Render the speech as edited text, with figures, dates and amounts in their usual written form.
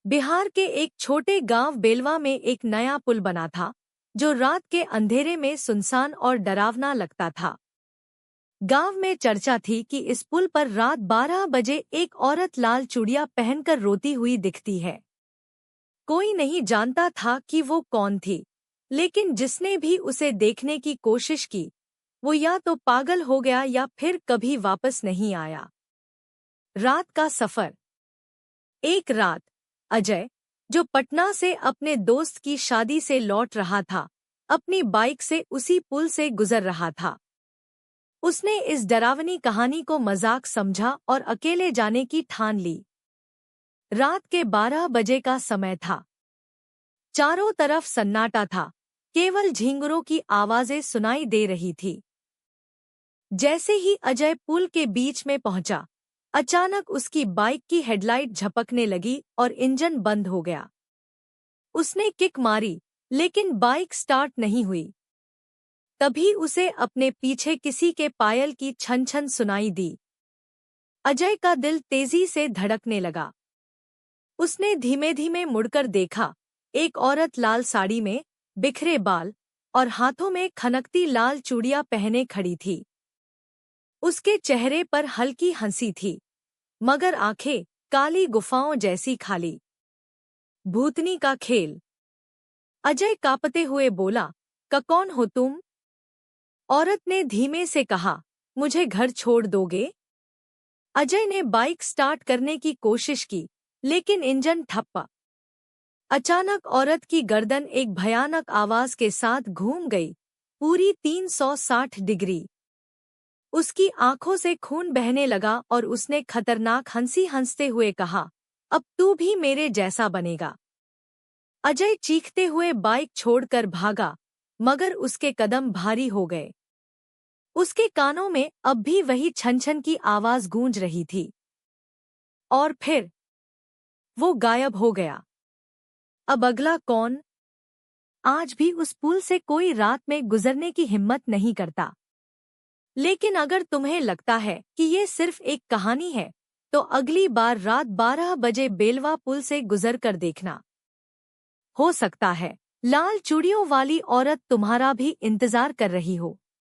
बिहार के एक छोटे गांव बेलवा में एक नया पुल बना था, जो रात के अंधेरे में सुनसान और डरावना लगता था। गांव में चर्चा थी कि इस पुल पर रात 12 बजे एक औरत लाल चूड़ियां पहनकर रोती हुई दिखती है। कोई नहीं जानता था कि वो कौन थी, लेकिन जिसने भी उसे देखने की कोशिश की, वो या तो पागल हो गया या फिर कभी वापस नहीं आया। रात का सफर। एक रात अजय, जो पटना से अपने दोस्त की शादी से लौट रहा था, अपनी बाइक से उसी पुल से गुजर रहा था। उसने इस डरावनी कहानी को मजाक समझा और अकेले जाने की ठान ली। रात के 12 बजे का समय था। चारों तरफ सन्नाटा था, केवल झींगुरों की आवाजें सुनाई दे रही थी। जैसे ही अजय पुल के बीच में पहुंचा, अचानक उसकी बाइक की हेडलाइट झपकने लगी और इंजन बंद हो गया। उसने किक मारी, लेकिन बाइक स्टार्ट नहीं हुई। तभी उसे अपने पीछे किसी के पायल की छन छन सुनाई दी। अजय का दिल तेजी से धड़कने लगा। उसने धीमे धीमे मुड़कर देखा। एक औरत लाल साड़ी में, बिखरे बाल और हाथों में खनकती लाल चूड़ियां पहने खड़ी थी। उसके चेहरे पर हल्की हंसी थी, मगर आंखें काली गुफाओं जैसी खाली। भूतनी का खेल। अजय कांपते हुए बोला, कौन हो तुम? औरत ने धीमे से कहा, मुझे घर छोड़ दोगे? अजय ने बाइक स्टार्ट करने की कोशिश की, लेकिन इंजन ठप्पा। अचानक औरत की गर्दन एक भयानक आवाज के साथ घूम गई, पूरी 360 डिग्री। उसकी आंखों से खून बहने लगा और उसने खतरनाक हंसी हंसते हुए कहा, अब तू भी मेरे जैसा बनेगा। अजय चीखते हुए बाइक छोड़कर भागा, मगर उसके कदम भारी हो गए। उसके कानों में अब भी वही छन छन की आवाज गूंज रही थी। और फिर वो गायब हो गया। अब अगला कौन? आज भी उस पुल से कोई रात में गुजरने की हिम्मत नहीं करता। लेकिन अगर तुम्हें लगता है कि ये सिर्फ एक कहानी है, तो अगली बार रात 12 बजे बेलवा पुल से गुजर कर देखना। हो सकता है लाल चूड़ियों वाली औरत तुम्हारा भी इंतजार कर रही हो।